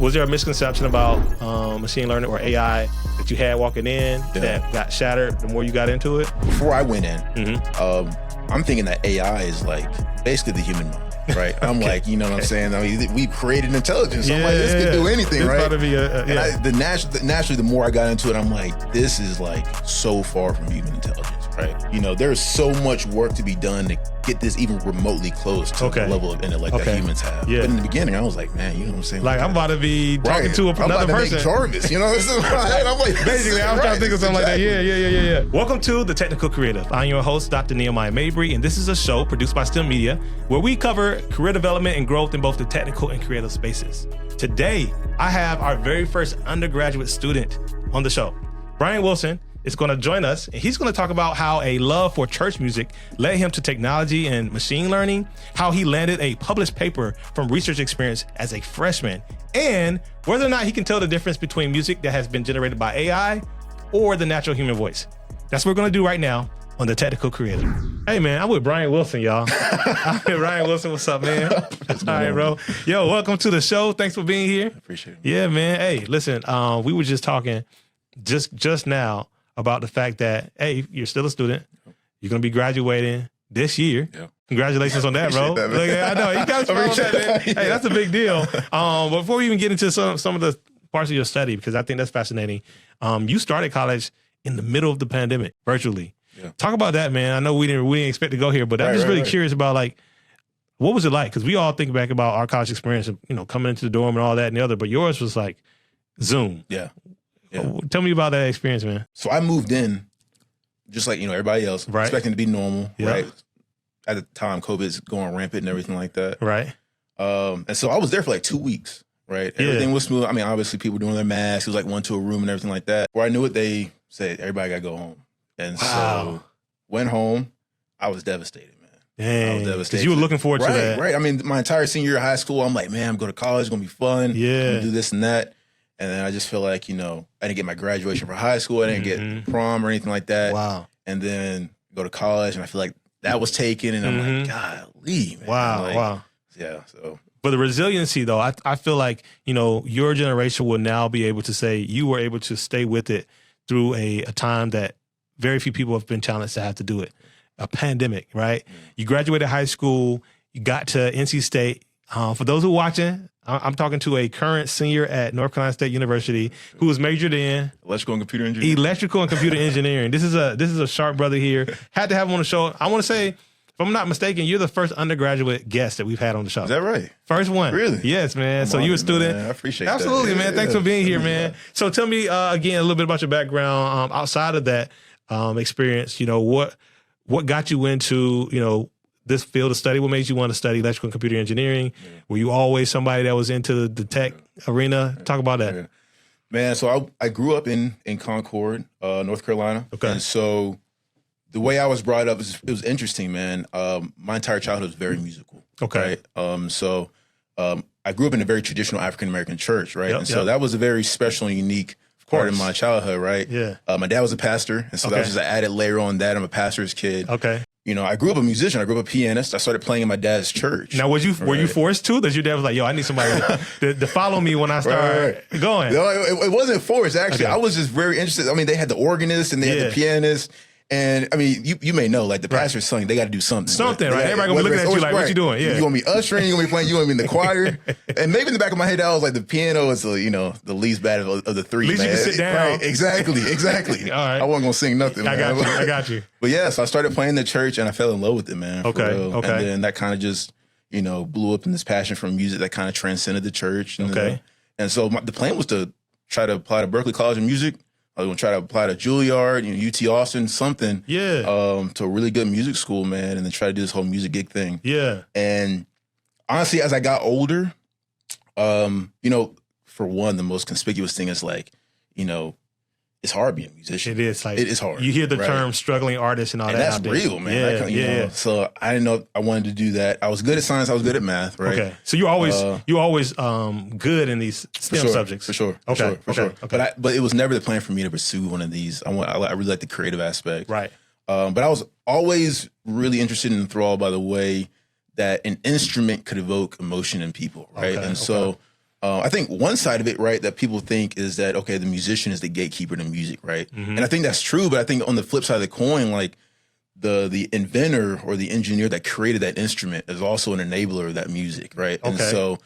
Was there a misconception about machine learning or AI that you had walking in that got shattered the more you got into it? Before I went in, I'm thinking that AI is like basically the human mind. Right, I'm like, you know what I'm saying? I mean, we created intelligence. So I'm like, this can do anything, it's right? About to be naturally, the more I got into it, I'm like, this is like so far from human intelligence, right? You know, there's so much work to be done to get this even remotely close to the level of intellect that humans have. Yeah. But in the beginning, I was like, man, you know what I'm saying? Like, I'm about to be talking to another person. Make Jarvis, you know what I'm saying? I'm like, basically, I was trying to think of something like that. Yeah. Welcome to the Technical Creative. I'm your host, Dr. Nehemiah Mabry, and this is a show produced by STEMedia where we cover career development and growth in both the technical and creative spaces. Today, I have our very first undergraduate student on the show. Bryan Wilson is going to join us, and he's going to talk about how a love for church music led him to technology and machine learning, how he landed a published paper from research experience as a freshman, and whether or not he can tell the difference between music that has been generated by AI or the natural human voice. That's what we're going to do right now on the Technical Creative. Hey, man, I'm with Bryan Wilson, y'all. I'm with Bryan Wilson. What's up, man? All right, bro. Yo, welcome to the show. Thanks for being here. Appreciate it. Yeah, man. Hey, listen, we were just talking just now about the fact that, hey, you're still a student. You're going to be graduating this year. Yeah. Congratulations on that, bro. That, I know. You got to smile on that, man. Hey, that's a big deal. But before we even get into some of the parts of your study, because I think that's fascinating, you started college in the middle of the pandemic, virtually. Yeah. Talk about that, man. I know we didn't expect to go here, but I'm just really curious about, like, what was it like? Because we all think back about our college experience, you know, coming into the dorm and all that and the other, but yours was like Zoom. Yeah. Tell me about that experience, man. So I moved in just like, you know, everybody else, expecting to be normal, right? At the time, COVID's going rampant and everything like that. Right. And so I was there for like 2 weeks, right? Everything was smooth. I mean, obviously people doing their masks. It was like one to a room and everything like that. Where I knew it, they said, everybody got to go home. And so went home. I was devastated, man. Dang. I was devastated. Because you were looking forward to that. Right. I mean, my entire senior year of high school, I'm like, man, I'm going to college. It's going to be fun. Yeah. I'm going to do this and that. And then I just feel like, you know, I didn't get my graduation from high school. I didn't get prom or anything like that. Wow. And then go to college, and I feel like that was taken. And I'm like, golly, man. Wow. Yeah. So, but the resiliency, though, I feel like, you know, your generation will now be able to say you were able to stay with it through a time that very few people have been challenged to have to do it. A pandemic, right? You graduated high school, you got to NC State. For those who are watching, I'm talking to a current senior at North Carolina State University who was majored in electrical and computer engineering. This is a sharp brother here. Had to have him on the show. I want to say, if I'm not mistaken, you're the first undergraduate guest that we've had on the show. Is that right? First one. Really? Yes, man. So you're a student. Man. I appreciate that. Absolutely, man. Thanks for being here, man. So tell me again a little bit about your background outside of that experience. You know, what got you into, you know, this field of study? What made you want to study electrical and computer engineering? Were you always somebody that was into the tech arena? Talk about that. Yeah. Man, so I grew up in Concord, North Carolina. Okay. And so the way I was brought up, it was interesting, man. My entire childhood was very musical. Okay. Right? So I grew up in a very traditional African-American church, right? And so that was a very special and unique part of my childhood, right? Yeah. My dad was a pastor, and so that was just an added layer on that. I'm a pastor's kid. Okay. You know, I grew up a musician. I grew up a pianist. I started playing in my dad's church. Now, were you forced to? That your dad was like, yo, I need somebody to follow me when I start going? No, it wasn't forced, actually. I was just very interested. I mean, they had the organist and they had the pianist. And I mean, you may know, like the pastor's son, they got to do something. Something, right? Everybody gonna be looking at you like, what you doing? Yeah. You want me ushering? You want me playing? You want me in the choir? And maybe in the back of my head, I was like, the piano is the least bad of the three. At least you can sit down. Right, exactly. All right. I wasn't gonna sing nothing. I got you. But yeah, so I started playing the church, and I fell in love with it, man. Okay. And then that kind of just blew up in this passion for music that kind of transcended the church. And, and so the plan was to try to apply to Berklee College of Music. I was going to try to apply to Juilliard, UT Austin, something. Yeah. To a really good music school, man, and then try to do this whole music gig thing. Yeah. And honestly, as I got older, for one, the most conspicuous thing is like, it's hard being a musician. It is. Like, it is hard. You hear the term struggling artist and all that. That's real, man. Yeah, So I didn't know I wanted to do that. I was good at science. I was good at math, right? Okay. So you always good in these STEM subjects. For sure. Okay. But it was never the plan for me to pursue one of these. I really like the creative aspect. Right. But I was always really interested and enthralled by the way that an instrument could evoke emotion in people, right? So I think one side of it, right, that people think is that, okay, the musician is the gatekeeper to music, right? And I think that's true, but I think on the flip side of the coin, like the inventor or the engineer that created that instrument is also an enabler of that music, right? And so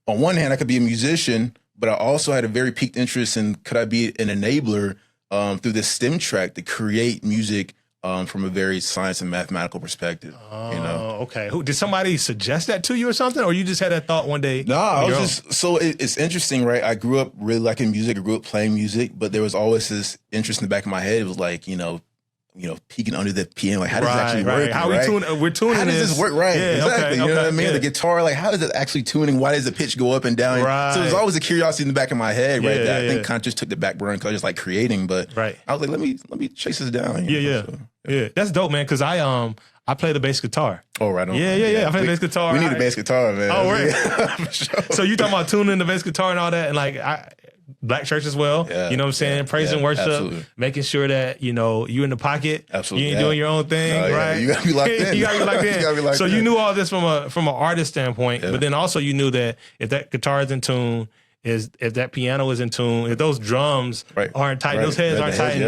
on one hand, I could be a musician, but I also had a very piqued interest in could I be an enabler through this STEM track to create music from a very science and mathematical perspective. Okay. Did somebody suggest that to you or something, or you just had that thought one day? No, I was just so it's interesting, right? I grew up really liking music. I grew up playing music, but there was always this interest in the back of my head. It was like, peeking under the piano. Like, how does it actually work? How we're tuning how does this work? Right. Yeah, exactly. You know what I mean? The guitar, like, how is it actually tuning? Why does the pitch go up and down? Right. So there's always a curiosity in the back of my head, right? That I think kind of just took the back burner because I just like creating. But I was like, let me chase this down. Yeah. That's dope, man. Because I play the bass guitar. Oh, right on. Yeah. I play the bass guitar. We need a bass guitar, man. Oh, right. For sure. So you talking about tuning the bass guitar and all that, and like Black church as well. Yeah, you know what I'm saying? Praise and worship, absolutely. Making sure that, you in the pocket. Absolutely. You ain't doing your own thing, right? You gotta be locked in. You gotta be locked in. So you knew all this from an artist standpoint, but then also you knew that if that guitar is in tune, if that piano is in tune, if those drums aren't tight, those heads aren't tight,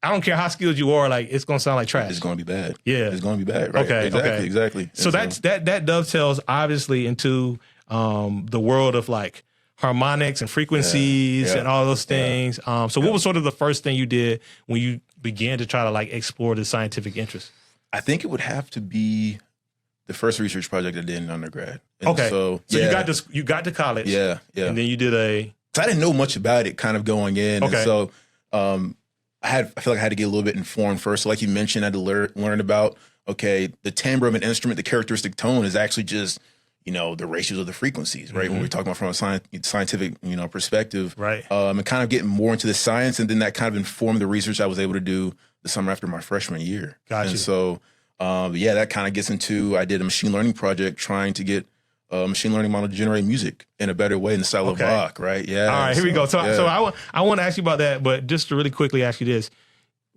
I don't care how skilled you are, like it's gonna sound like trash. It's gonna be bad. Yeah. It's gonna be bad. Right? Okay. Exactly. So that dovetails obviously into the world of like harmonics and frequencies and all those things. So what was sort of the first thing you did when you began to try to like explore the scientific interest? I think it would have to be the first research project I did in undergrad. And so you got to college. Yeah. And then you did so I didn't know much about it kind of going in. Okay. And so I feel like I had to get a little bit informed first. So like you mentioned, I had to learn about, the timbre of an instrument, the characteristic tone is actually just, the ratios of the frequencies, right? When we're talking about from a scientific, perspective, right? And kind of getting more into the science, and then that kind of informed the research I was able to do the summer after my freshman year. Gotcha. And so, that kind of gets into, I did a machine learning project trying to get a machine learning model to generate music in a better way in the style of Bach, right? Yeah. All right, here we go. So I want to ask you about that, but just to really quickly ask you this: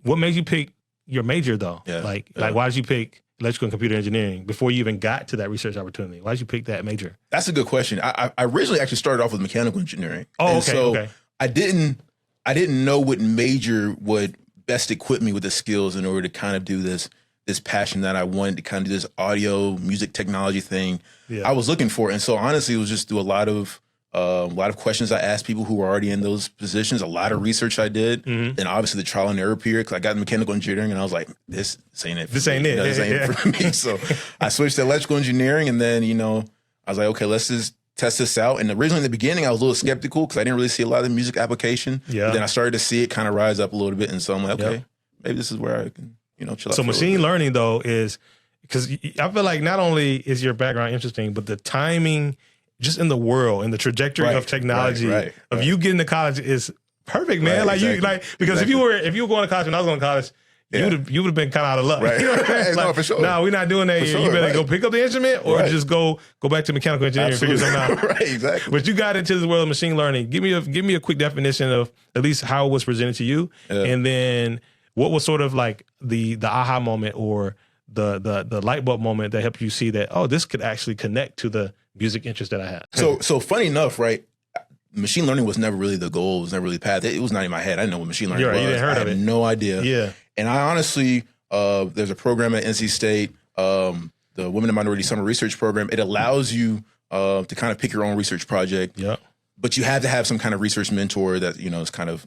what made you pick your major though? Yeah. Like why did you pick electrical and computer engineering before you even got to that research opportunity? Why did you pick that major? That's a good question. I originally actually started off with mechanical engineering. Oh, and so I didn't know what major would best equip me with the skills in order to kind of do this passion that I wanted to kind of do this audio music technology thing I was looking for. And so honestly, it was just through a lot of questions I asked people who were already in those positions, a lot of research I did, and obviously the trial and error period, because I got in mechanical engineering and I was like, this ain't it. This ain't it. This ain't it for me. So I switched to electrical engineering, and then, I was like, okay, let's just test this out. And originally in the beginning, I was a little skeptical because I didn't really see a lot of the music application. Yeah. But then I started to see it kind of rise up a little bit. And so I'm like, okay, maybe this is where I can, chill out. So machine learning though is, because I feel like not only is your background interesting, but the timing just in the world and the trajectory of technology of you getting to college is perfect, man. Because if you were going to college when I was going to college, you would have been kind of out of luck. Right. You know what I'm saying? No, for sure. No, we're not doing that here. You better go pick up the instrument or just go back to mechanical engineering and figure something out. Right, exactly. But you got into this world of machine learning. Give me a quick definition of at least how it was presented to you, and then what was sort of like the aha moment or the light bulb moment that helped you see that, oh, this could actually connect to the music interest that I had. So funny enough, right? Machine learning was never really the goal. It was never really the path. It was not in my head. I didn't know what machine learning was. You didn't heard I had no idea. Yeah. And I honestly, there's a program at NC State, the Women and Minority Summer Research Program. It allows you to kind of pick your own research project. Yeah. But you have to have some kind of research mentor that, is kind of,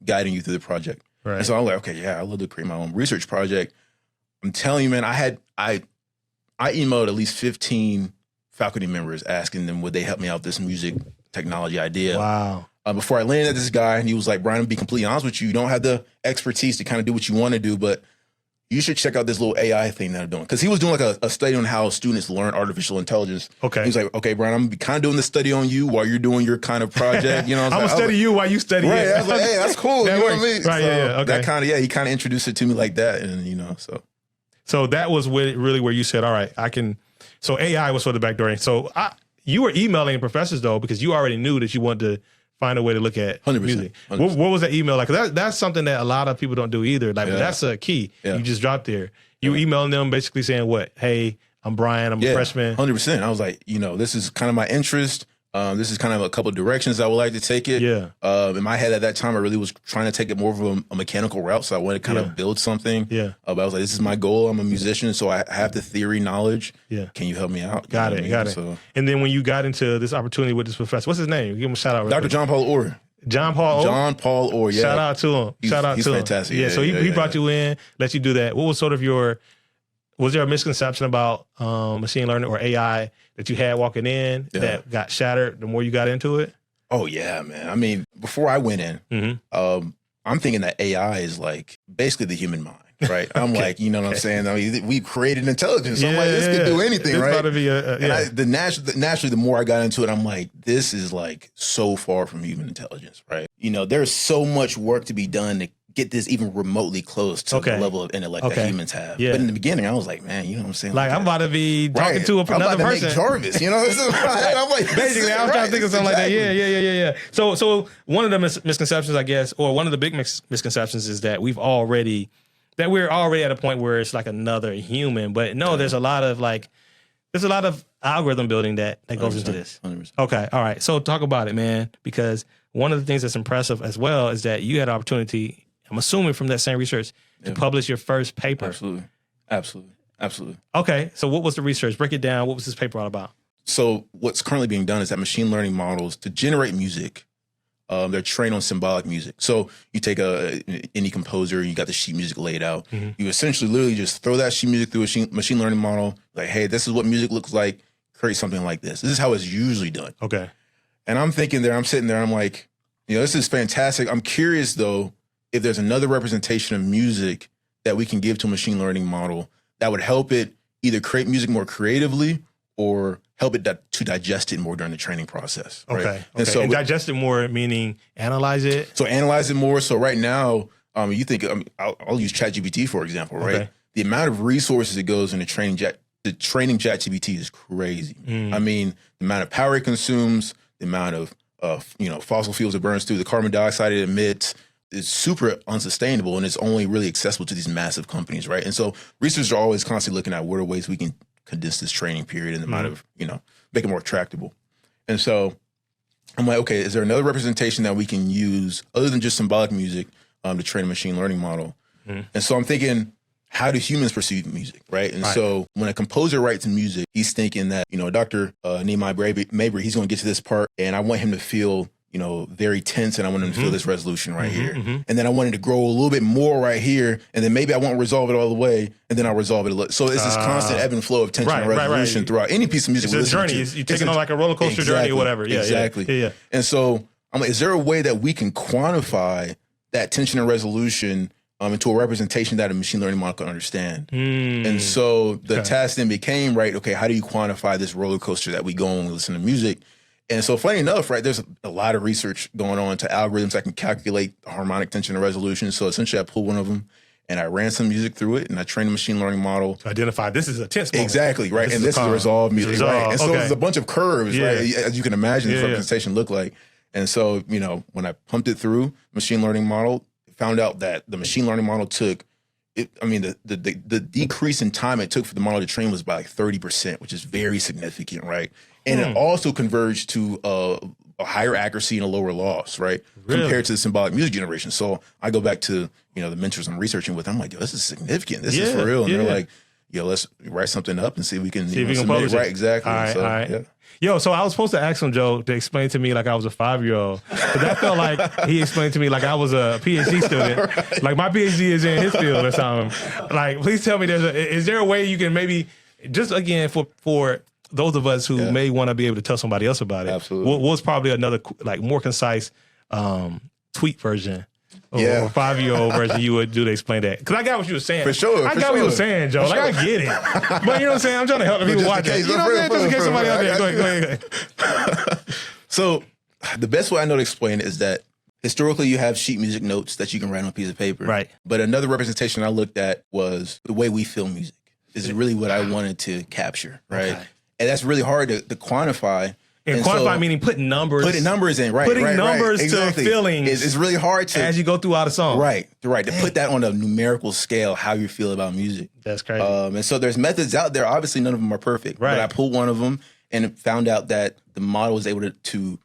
guiding you through the project. Right. And so I was like, okay, yeah, I'd love to create my own research project. I'm telling you, man, I emailed at least 15 faculty members asking them would they help me out with this music technology idea. Wow. Before I landed this guy, and he was like, Bryan, to be completely honest with you don't have the expertise to kind of do what you want to do, but you should check out this little AI thing that I'm doing. Because he was doing like a study on how students learn artificial intelligence. Okay. He was like, okay, Bryan, I'm going to be kind of doing the study on you while you're doing your kind of project. You know what I'm going to study you while you study it. Right. I was like, hey, that's cool. You know what I mean? Right, so okay. That kind of, he kind of introduced it to me like that. And, So that was really where you said, all right, I can. So AI was sort of backdooring. So you were emailing professors though, because you already knew that you wanted to find a way to look at 100%, music. 100%. What was that email like? Because that's something that a lot of people don't do either. Like that's a key. Yeah. You just dropped there. You emailing them basically saying what? Hey, I'm Bryan. I'm a freshman. 100%. I was like, this is kind of my interest. This is kind of a couple of directions I would like to take it. Yeah. In my head at that time, I really was trying to take it more of a mechanical route. So I wanted to kind of build something. Yeah. But I was like, this is my goal. I'm a musician, so I have the theory knowledge. Yeah. Can you help me out? Got it. So, and then when you got into this opportunity with this professor, what's his name? Give him a shout out. Dr. John Paul Orr. John Paul Orr, yeah. Shout out to him. He's fantastic. Yeah, so he brought you in, let you do that. What was sort of was there a misconception about machine learning or AI that you had walking in that got shattered the more you got into it? Oh, yeah, man. I mean, before I went in, I'm thinking that AI is like basically the human mind, right? I'm like, you know what I'm saying? I mean, we created intelligence. So I'm like, this could do anything, this right? About to be naturally, the more I got into it, I'm like, this is like so far from human intelligence, right? You know, there's so much work to be done to get this even remotely close to the level of intellect that humans have. Yeah. But in the beginning, I was like, man, you know what I'm saying? Like I'm about to be talking to another I'm about to person. Make Jarvis, you know? I'm like, basically, I was trying to think of something like that. Yeah. So one of the misconceptions, I guess, or one of the big misconceptions is that we're already at a point where it's like another human. But no, there's a lot of algorithm building that goes into this. 100%. Okay, all right. So talk about it, man, because one of the things that's impressive as well is that you had an opportunity, I'm assuming from that same research, to publish your first paper. Absolutely. Okay, so what was the research? Break it down. What was this paper all about? So what's currently being done is that machine learning models to generate music, they're trained on symbolic music. So you take any composer, you got the sheet music laid out. You essentially literally just throw that sheet music through a machine learning model. Like, hey, this is what music looks like. Create something like this. This is how it's usually done. Okay. And I'm sitting there, I'm like, you know, this is fantastic. I'm curious though, if there's another representation of music that we can give to a machine learning model that would help it either create music more creatively or help it to digest it more during the training process. Right? Okay. And so digest it more, meaning analyze it? So analyze it more. So right now, you think, I'll use ChatGPT for example, right? Okay. The amount of resources that goes into training ChatGPT is crazy. I mean, the amount of power it consumes, the amount of fossil fuels it burns through, the carbon dioxide it emits, is super unsustainable, and it's only really accessible to these massive companies, right? And so researchers are always constantly looking at what are ways we can condense this training period and the amount of, make it more attractable. And so I'm like, okay, is there another representation that we can use other than just symbolic music to train a machine learning model? And so I'm thinking, how do humans perceive music, right? And so when a composer writes music, he's thinking that, Dr. Nehemiah Mabry, he's going to get to this part, and I want him to feel, very tense, and I want him to feel this resolution right here. And then I want it to grow a little bit more right here, and then maybe I won't resolve it all the way, and then I'll resolve it a little. So it's this constant ebb and flow of tension and resolution throughout any piece of music. It's a journey. You're taking on like a roller coaster journey or whatever. Yeah, exactly. Yeah. And so I'm like, is there a way that we can quantify that tension and resolution into a representation that a machine learning model can understand? And so the task then became, okay, how do you quantify this roller coaster that we go on when we listen to music? And so funny enough, right, there's a lot of research going on to algorithms that can calculate the harmonic tension and resolution. So essentially I pulled one of them and I ran some music through it and I trained a machine learning model. To identify this is a tense moment. Exactly, right. This is resolved music, right? And so there's a bunch of curves, right, as you can imagine this representation look like. And so, when I pumped it through machine learning model, found out that the machine learning model took, the decrease in time it took for the model to train was by like 30%, which is very significant, right? And it also converged to a higher accuracy and a lower loss, right? Really? Compared to the symbolic music generation. So I go back to, the mentors I'm researching with. I'm like, yo, this is significant. This is for real. And they're like, yo, let's write something up and see if we can publish it. Right, exactly. All right, so, all right. Yeah. Yo, so I was supposed to ask him, Joe, to explain to me like I was a 5-year-old. But that felt like he explained to me like I was a PhD student. Right. Like my PhD is in his field or something. Like, please tell me, is there a way you can maybe, just again, for those of us who may want to be able to tell somebody else about it. Absolutely. What was probably another like more concise tweet version or 5-year-old version you would do to explain that? Because I got what you were saying. For sure. I got what you were saying, Joe. Like, I get it. But you know what I'm saying? I'm trying to help the people watch it. You know what I'm saying? Just in case somebody out there. Go ahead. So the best way I know to explain it is that historically you have sheet music notes that you can write on a piece of paper. Right. But another representation I looked at was the way we feel music is really what I wanted to capture, right? Okay. And that's really hard to quantify. And quantify meaning putting numbers in, right? Putting numbers exactly. to feelings. It's really hard to as you go throughout a song. Right. To put that on a numerical scale, how you feel about music. That's crazy. And so there's methods out there. Obviously, none of them are perfect. Right. But I pulled one of them and found out that the model was able to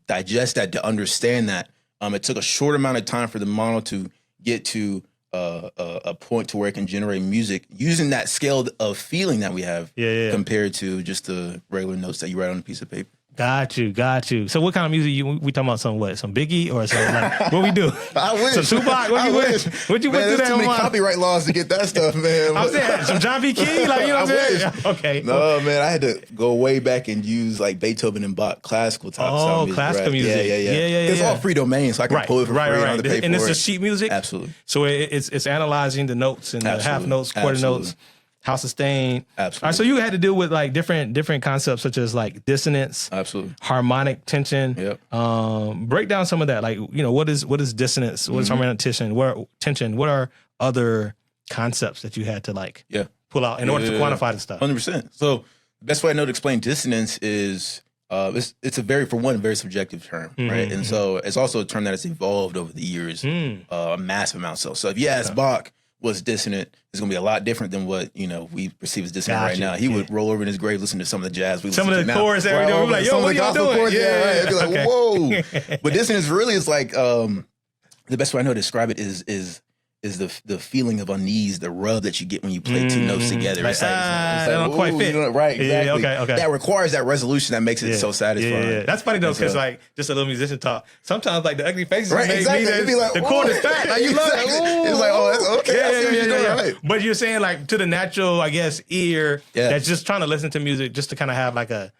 digest that, to understand that. It took a short amount of time for the model to get to a point to where it can generate music using that scale of feeling that we have compared to just the regular notes that you write on a piece of paper. Got you. So what kind of music we talking about? Some Biggie or something? Like, what we do? I wish. Some Tupac? What you wish? What you man, do there's that too many on? copyright laws to get that stuff, man. I'm saying some John B. Key, like, you know what I'm saying? Okay. No, man, I had to go way back and use like Beethoven and Bach classical type sound music. Classical music. Yeah. It's all free domain, so I can pull it for free. Right. And it's just sheet music? Absolutely. So it's analyzing the notes and the half notes, quarter notes, how sustained. Absolutely. All right, so you had to deal with like different concepts such as like dissonance, absolutely, harmonic tension. Yep. Break down some of that. Like, you know, what is dissonance? What is harmonic tension? What are other concepts that you had to like pull out in order to quantify the stuff? 100%. So the best way I know to explain dissonance is it's a very subjective term, right? And so it's also a term that has evolved over the years, a massive amount. So if you ask Bach was dissonant, it's going to be a lot different than what, you know, we perceive as dissonant right now. He would roll over in his grave, listen to some of the jazz we listen to now. Some of the chorus that we do, we're like, yo, what y'all doing? Chords, right. It'd be like, whoa. But dissonance really is like, the best way I know to describe it is the feeling of unease, the rub that you get when you play two notes together. Right. It's like, they don't quite fit. Right, exactly. Yeah, okay. That requires that resolution that makes it so satisfying. Yeah. That's funny though, because like, just a little musician talk, sometimes like the ugly faces right, exactly. me like, the chord is fat. Like, you love it. It's like, oh, that's okay. I see what you're doing. Right. But you're saying like to the natural, I guess, ear that's just trying to listen to music just to kind of have like a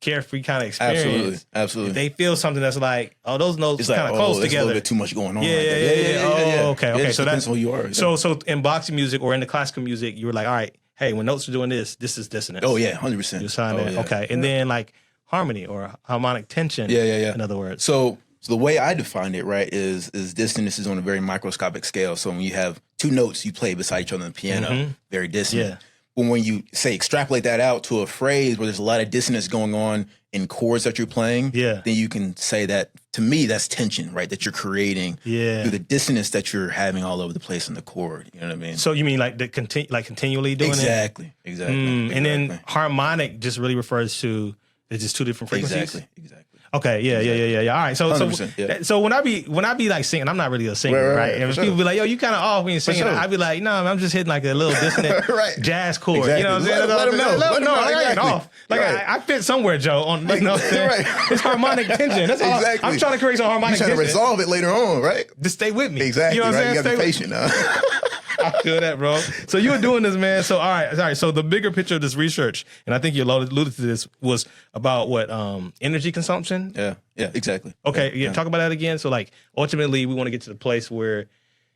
carefree kind of experience. Absolutely. If they feel something that's like, oh, those notes it's like, kind of close together. There's a little bit too much going on. Okay. So that's who you are. So in boxing music or in the classical music, you were like, all right, hey, when notes are doing this is dissonance. Oh yeah, 100%. You sign that. Okay. And then like harmony or harmonic tension. Yeah. In other words. So the way I define it, right, is dissonance is on a very microscopic scale. So when you have two notes you play beside each other on the piano, very dissonant. Yeah. But when you say extrapolate that out to a phrase where there's a lot of dissonance going on in chords that you're playing, then you can say that, to me, that's tension, right? That you're creating through the dissonance that you're having all over the place in the chord. You know what I mean? So you mean like continually doing it? Exactly. And then harmonic just really refers to it's just two different frequencies? Exactly. Okay, yeah. All right, so when I be like singing, I'm not really a singer, right? And people be like, "Yo, you kind of off when you're singing." I'd be like, "No, I'm just hitting like a little dissonant jazz chord." Exactly. You know what I'm saying? Let them know. Let them know. I ain't Exactly. off. Like I fit somewhere, Joe. On you know what I'm saying? It's harmonic tension. That's all. I'm trying to create some harmonic tension. You're trying to resolve it later on, right? Just stay with me. Exactly. You know what I'm saying? You got to be patient now. I feel that, bro. So you were doing this, man. So all right. So the bigger picture of this research, and I think you alluded to this, was about what energy consumption. Yeah, exactly. Okay, talk about that again. So like ultimately, we want to get to the place where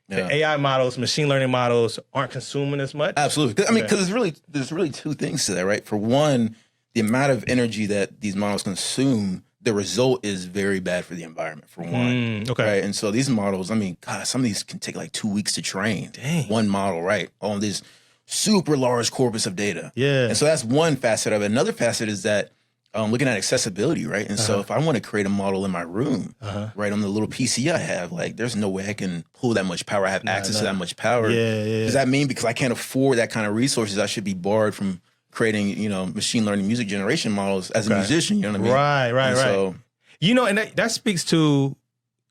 the AI models, machine learning models, aren't consuming as much. Absolutely. I mean, because there's really two things to that, right? For one, the amount of energy that these models consume, the result is very bad for the environment, for one. Okay. Right? And so these models, I mean, God, some of these can take like 2 weeks to train. Dang. One model, right? On this super large corpus of data. Yeah. And so that's one facet of it. Another facet is that looking at accessibility, right? And so if I want to create a model in my room, right, on the little PC I have, like there's no way I can pull that much power. I have access to that much power. Yeah. Does that mean because I can't afford that kind of resources, I should be barred from creating, you know, machine learning music generation models as a musician? You know what I mean? Right. So, you know, and that speaks to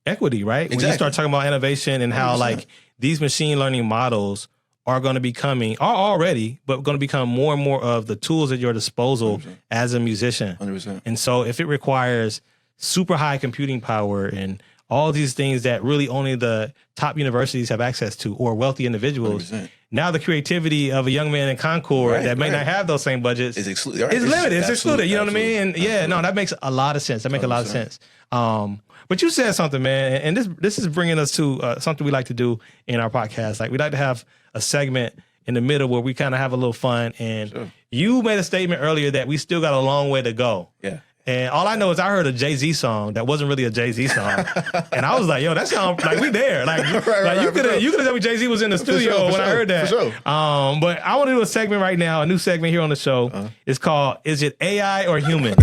equity, right? Exactly. When you start talking about innovation and how 100%. like these machine learning models are going to be already, but going to become more and more of the tools at your disposal 100%. as a musician. 100%. And so if it requires super high computing power and all these things that really only the top universities have access to or wealthy individuals, 100%. now the creativity of a young man in Concord that may not have those same budgets is limited. It's excluded. You know what I mean? And that makes a lot of sense. That makes a lot of sense. But you said something, man, and this is bringing us to something we like to do in our podcast. Like we like to have a segment in the middle where we kind of have a little fun. And you made a statement earlier that we still got a long way to go. Yeah. And all I know is I heard a Jay-Z song that wasn't really a Jay-Z song. And I was like, yo, that sounds like we there. Like, you could have told me Jay-Z was in the studio when I heard that. For sure. But I want to do a segment right now, a new segment here on the show. It's called, Is It AI or Human?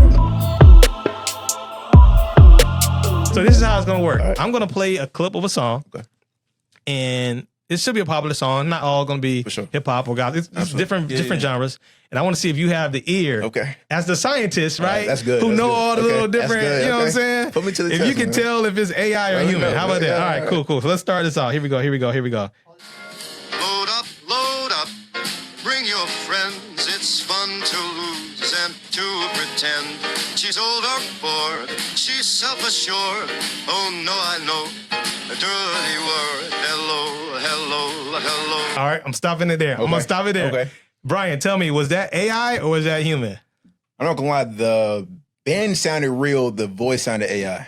So this is how it's going to work. Right. I'm going to play a clip of a song. Okay. And it should be a popular song. Not all going to be hip hop or gospel. It's different genres. And I want to see if you have the ear as the scientist, right? That's good. Who that's know good. all the little different, you know what I'm saying? Put me to the if test, you can tell if it's AI or human. How about that? All right, cool. So let's start this off. Here we go. Load up, bring your friends. It's fun to lose and to pretend. She's old or bored, she's self-assured. Oh no, I know a dirty word. Hello. All right, I'm stopping it there. I'm gonna stop it there. Okay. Brian, tell me, was that AI or was that human? I'm not gonna lie, the band sounded real, the voice sounded AI.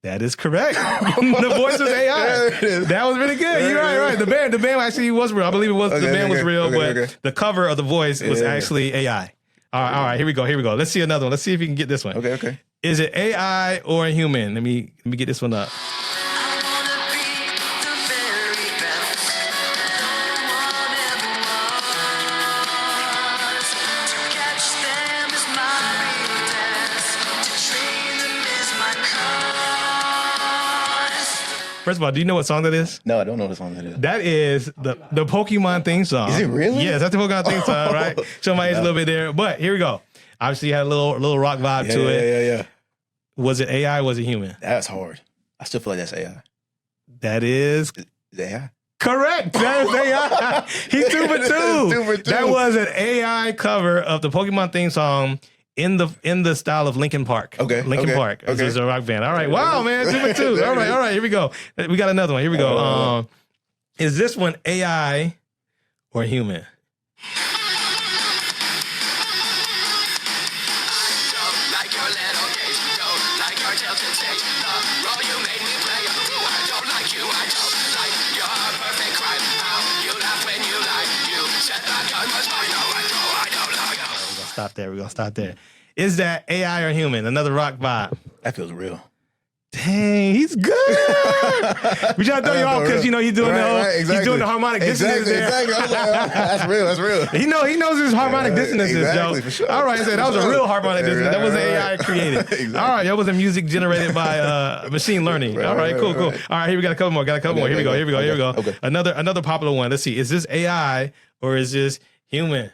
That is correct. The voice was AI. That was really good. You're right. The band actually was real. I believe it was. The band was real, but the cover of the voice was actually AI. All right. Here we go. Let's see another one. Let's see if you can get this one. Okay. Is it AI or a human? Let me get this one up. First of all, do you know what song that is? No, I don't know what song that is. That is the Pokemon theme song. Is it really? Yes, that's the Pokemon theme song, right? Show my age a little bit there. But here we go. Obviously, you had a little rock vibe to it. Yeah. Was it AI or was it human? That's hard. I still feel like that's AI. That is AI? correct. That is AI. He's 2 for 2. 2 for 2. That was an AI cover of the Pokemon theme song in the style of Linkin Park. Linkin Park. This is a rock band. All right. Wow, man. 2 for 2. All right. Here we go. We got another one. Here we go. Is this one AI or human? We're gonna stop there. Is that AI or human? Another rock vibe. That feels real. Dang, he's good. We try to throw you off because he's doing he's doing the harmonic dissonance there. Exactly. That's real. He knows his harmonic dissonances, Joe. For sure. All right, so that was a real harmonic dissonance. That wasn't AI created. Exactly. All right, that wasn't music generated by machine learning. All right, cool. All right, here we got a couple more. Here we go. Okay. Another popular one. Let's see. Is this AI or is this human?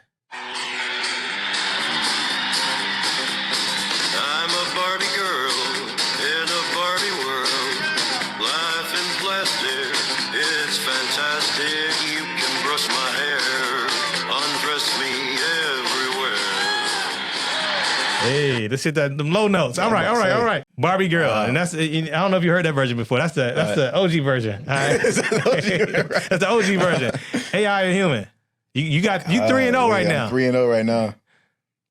Hey, let's hit them low notes. All right. Barbie Girl, and that's I don't know if you heard that version before. That's the OG version. All right? That's the OG version. AI or human? You 3-0 right now. 3-0 right now.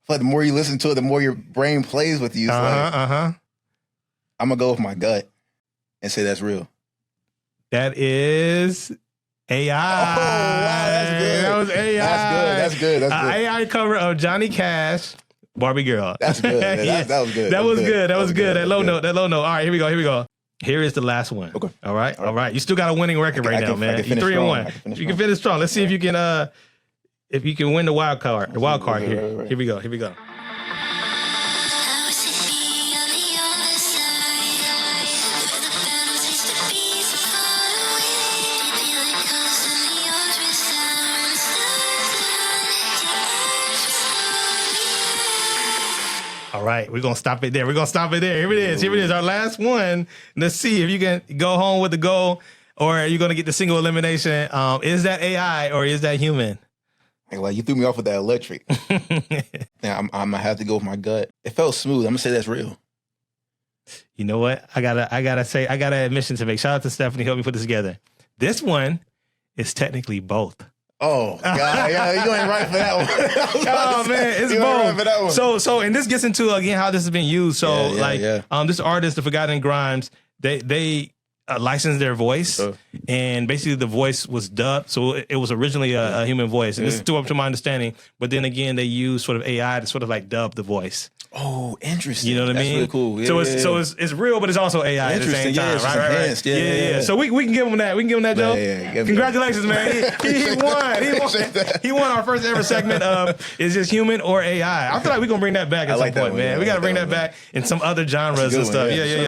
But the more you listen to it, the more your brain plays with you. I'm gonna go with my gut and say that's real. That is AI. Oh, wow, that's good. That was AI. That's good. AI cover of Johnny Cash. Barbie Girl. That's good. That was good. That was good. That low note. All right, here we go. Here is the last one. Okay. All right. You still got a winning record right now, man. You're 3-1. You can finish strong. Let's see if you can win the wild card. The wild card here. Right. Here we go. All right, we're going to stop it there. Here it is, our last one. Let's see if you can go home with the goal or are you going to get the single elimination. Is that AI or is that human? Hey, well, you threw me off with that electric. I'm going to have to go with my gut. It felt smooth. I'm going to say that's real. You know what? I got an admission to make. Shout out to Stephanie, help me put this together. This one is technically both. Oh, God. Yeah, you ain't right for that one. Oh, man, it's both. Right so, and this gets into, again, how this has been used. So, this artist, the Forgotten Grimes, they licensed their voice, and basically the voice was dubbed. So it was originally a human voice. And this is up to my understanding. But then again, they use sort of AI to sort of like dub the voice. Oh, interesting. You know what I mean? That's really cool. So it's real, but it's also AI at the same time. Right. Yeah. So we can give him that. Joe. Yeah. Congratulations, man. He won. He won our first ever segment of Is This Human or AI? I feel like we're gonna bring that back at some point, man. We gotta bring that back in some other genres and stuff. Yeah.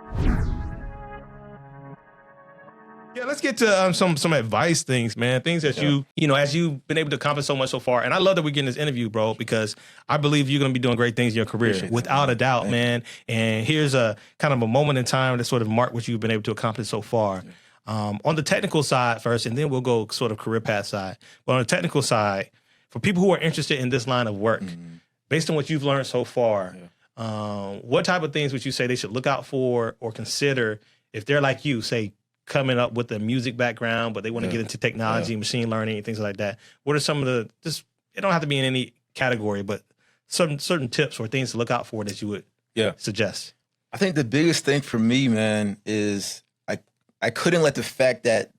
Yeah, let's get to some advice things, man. Things that you know, as you've been able to accomplish so much so far. And I love that we're getting this interview, bro, because I believe you're going to be doing great things in your career, without a doubt, man. And here's a kind of a moment in time to sort of mark what you've been able to accomplish so far. On the technical side first, and then we'll go sort of career path side. But on the technical side, for people who are interested in this line of work, based on what you've learned so far, what type of things would you say they should look out for or consider if they're like you, say, coming up with a music background, but they want to get into technology, machine learning, and things like that? What are some of the, just, it don't have to be in any category, but certain tips or things to look out for that you would suggest? I think the biggest thing for me, man, is I couldn't let the fact that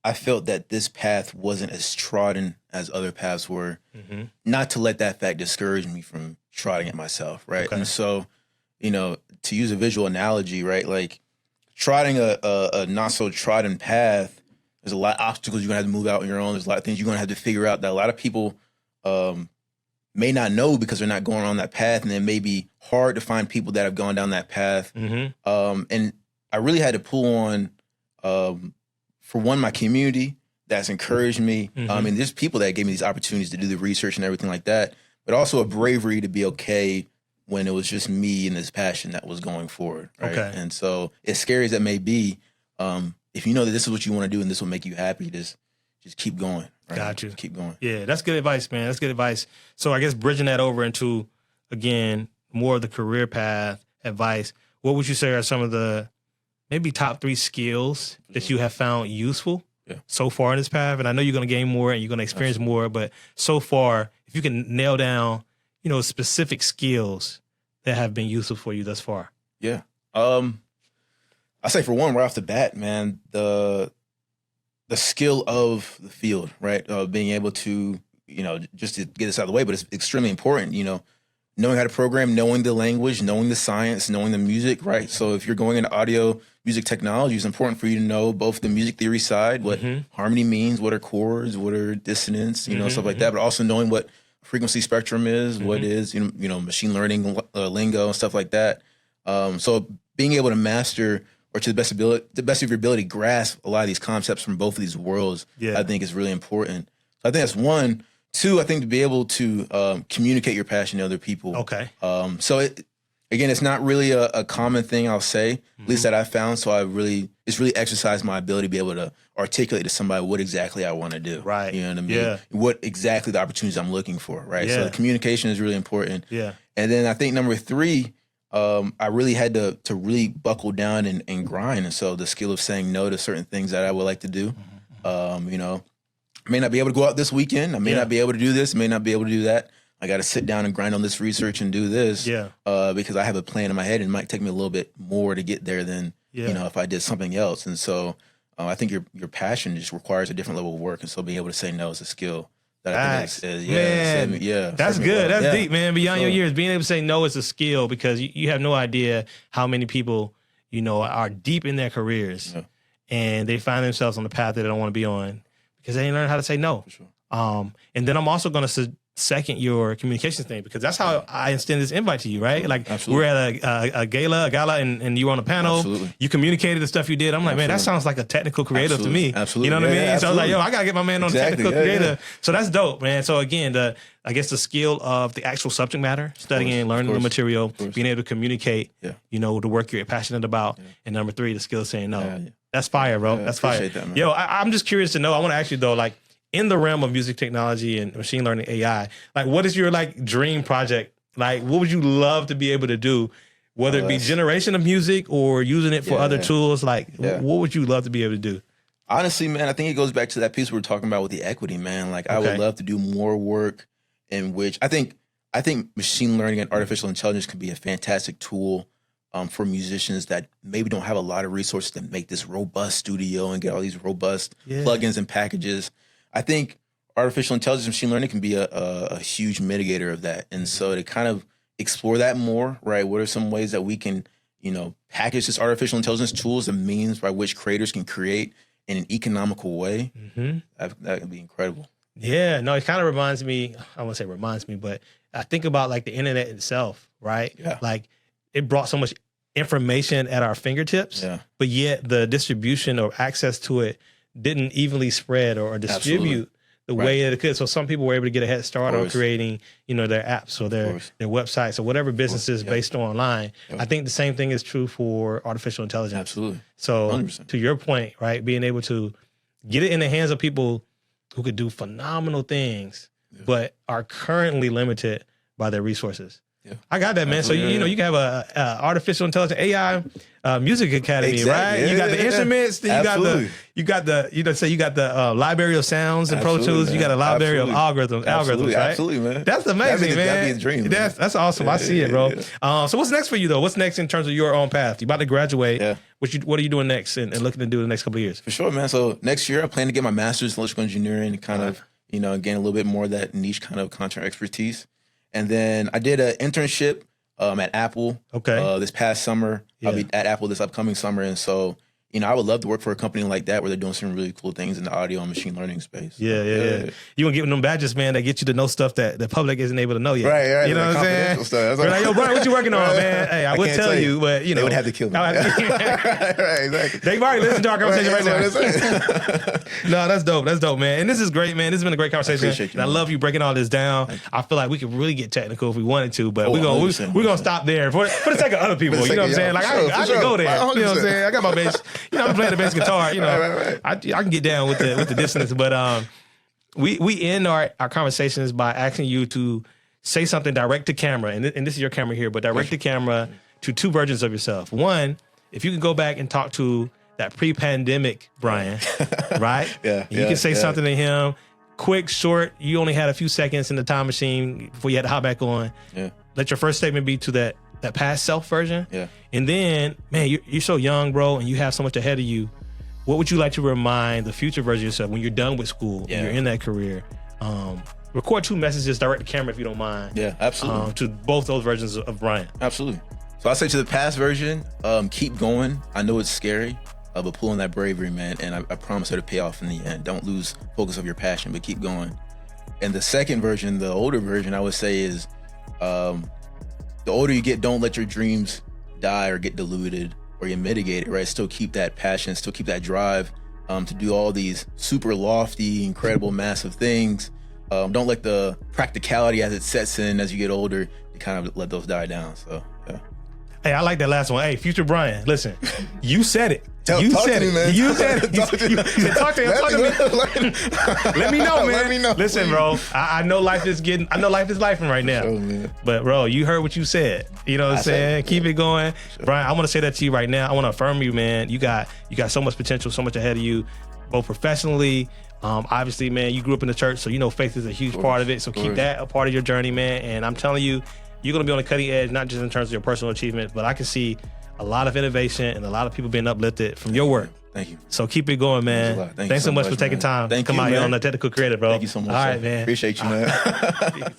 I felt that this path wasn't as trodden as other paths were, not to let that fact discourage me from trotting it myself, right? And so, you know, to use a visual analogy, right, like trotting a not so trodden path, there's a lot of obstacles you're gonna have to move out on your own. There's a lot of things you're gonna have to figure out that a lot of people may not know because they're not going on that path, and it may be hard to find people that have gone down that path. And I really had to pull on, for one, my community that's encouraged me. And there's people that gave me these opportunities to do the research and everything like that, but also a bravery to be okay when it was just me and this passion that was going forward. Right? And so, as scary as that may be, if you know that this is what you want to do and this will make you happy, just keep going. Right? Got you. Just keep going. Yeah, that's good advice, man. That's good advice. So I guess bridging that over into, again, more of the career path advice, what would you say are some of the maybe top 3 skills that you have found useful so far in this path? And I know you're going to gain more and you're going to experience more, but so far, if you can nail down, you know, specific skills that have been useful for you thus far. Yeah. I say for one, right off the bat, man, the skill of the field, right? Being able to, you know, just to get this out of the way, but it's extremely important, you know, knowing how to program, knowing the language, knowing the science, knowing the music, right? So if you're going into audio music technology, it's important for you to know both the music theory side, what harmony means, what are chords, what are dissonance, you know, stuff like that, but also knowing what frequency spectrum is, what is, you know, machine learning lingo and stuff like that. So being able to master, or to the best of your ability, grasp a lot of these concepts from both of these worlds, I think is really important. So I think that's one. 2, I think to be able to communicate your passion to other people. So again, it's not really a common thing, I'll say, at least that I found. So it's really exercised my ability to be able to articulate to somebody what exactly I want to do. Right. You know what I mean? What exactly the opportunities I'm looking for. Right. So the communication is really important. And then I think number 3, I really had to really buckle down and grind. And so the skill of saying no to certain things that I would like to do, you know, I may not be able to go out this weekend. I may not be able to do this. I may not be able to do that. I got to sit down and grind on this research and do this because I have a plan in my head and it might take me a little bit more to get there than, you know, if I did something else. And so I think your passion just requires a different level of work. And so being able to say no is a skill that I think is that's good. That's deep, man. Beyond your years, being able to say no is a skill because you have no idea how many people, you know, are deep in their careers and they find themselves on the path that they don't want to be on because they ain't learned how to say no. For sure. And then I'm also going to second your communications thing because that's how I extend this invite to you, right? Like we're at a gala and you were on a panel. You communicated the stuff you did. I'm like, man, that sounds like a technical creative to me. You know what I mean? So I was like, yo, I gotta get my man on the technical creative. So that's dope, man. So again, I guess the skill of the actual subject matter, studying and learning the material, being able to communicate, you know, the work you're passionate about, and number 3, the skill of saying no. That's fire, bro. That's fire. That, yo, I'm just curious to know. I want to ask you though, like, in the realm of music technology and machine learning AI, like what is your like dream project? Like what would you love to be able to do? Whether it be generation of music or using it for other tools, like what would you love to be able to do? Honestly, man, I think it goes back to that piece we were talking about with the equity, man. Like I would love to do more work in which I think machine learning and artificial intelligence can be a fantastic tool for musicians that maybe don't have a lot of resources to make this robust studio and get all these robust plugins and packages. I think artificial intelligence and machine learning can be a huge mitigator of that. And so to kind of explore that more, right? What are some ways that we can, you know, package this artificial intelligence tools and means by which creators can create in an economical way? That would be incredible. Yeah, no, it kind of reminds me, I won't say reminds me, but I think about like the internet itself, right? Like it brought so much information at our fingertips, but yet the distribution or access to it didn't evenly spread or distribute the way that it could. So some people were able to get a head start on creating, their apps or their websites or whatever businesses based online. I think the same thing is true for artificial intelligence. Absolutely. So 100%. To your point, right, being able to get it in the hands of people who could do phenomenal things, but are currently limited by their resources. Yeah. I got that, man. Absolutely. So you can have a artificial intelligence AI music academy, right? You got the instruments, then you got the library of sounds and Pro Tools. You got a library of algorithms, right? Absolutely, man. That's amazing, man. That'd be a dream. That's awesome. I see it, bro. So what's next for you though? What's next in terms of your own path? You about to graduate. Yeah. What are you doing next and looking to do the next couple of years? For sure, man. So next year I plan to get my master's in electrical engineering and kind of gain a little bit more of that niche kind of content expertise. And then I did an internship at Apple this past summer. I'll be at Apple this upcoming summer. And so, I would love to work for a company like that where they're doing some really cool things in the audio and machine learning space. Yeah. You gonna get them badges, man, that get you to know stuff that the public isn't able to know yet. Right. You know what I'm saying? Stuff. We're like, yo, Bryan, what you working on, man? Hey, I would tell you, but they would have to kill me. Right, exactly. They've already listened to our conversation right now. No, that's dope. That's dope, man. And this is great, man. This has been a great conversation. I appreciate you, and I love you breaking all this down. I feel like we could really get technical if we wanted to, but we're gonna stop there for the sake of other people. You know what I'm saying? Like I can go there. You know what I'm saying? I got my bass. I'm playing the bass guitar. Right. I can get down with the dissonance, but we end our conversations by asking you to say something direct to camera, and this is your camera here, but direct to camera to two versions of yourself. One, if you can go back and talk to that pre-pandemic Bryan, right? You can say something to him, quick, short. You only had a few seconds in the time machine before you had to hop back on. Yeah. Let your first statement be to that past self version. Yeah. And then, man, you're so young, bro, and you have so much ahead of you. What would you like to remind the future version of yourself when you're done with school, and you're in that career? Record two messages direct to camera if you don't mind. Yeah, absolutely. To both those versions of Bryan. Absolutely. So I'll say to the past version, keep going. I know it's scary, but pull on that bravery, man, and I promise it'll pay off in the end. Don't lose focus of your passion, but keep going. And the second version, the older version, I would say is the older you get, don't let your dreams die or get diluted or you mitigate it, right? Still keep that passion, still keep that drive to do all these super lofty, incredible, massive things. Don't let the practicality as it sets in as you get older, you kind of let those die down. So, yeah. Hey, I like that last one. Hey, future Bryan, listen, you said it. Talk to me, man. You said it. Talk to him. Talk to me. Let me know, man. Let me know. Listen, bro. I know life is lifing right now. Sure, but bro, you heard what you said. You know what I'm saying? Keep it going. Sure. Bryan, I want to say that to you right now. I want to affirm you, man. You got so much potential, so much ahead of you, both professionally. Obviously, man, you grew up in the church, so faith is a huge part of it. So keep that a part of your journey, man. And I'm telling you, you're going to be on the cutting edge, not just in terms of your personal achievement, but I can see a lot of innovation and a lot of people being uplifted from your work. Thank you. So keep it going, man. Thanks so much for taking time to come out here on the Technical Creative, bro. Thank you so much. All right, man. Appreciate you, man.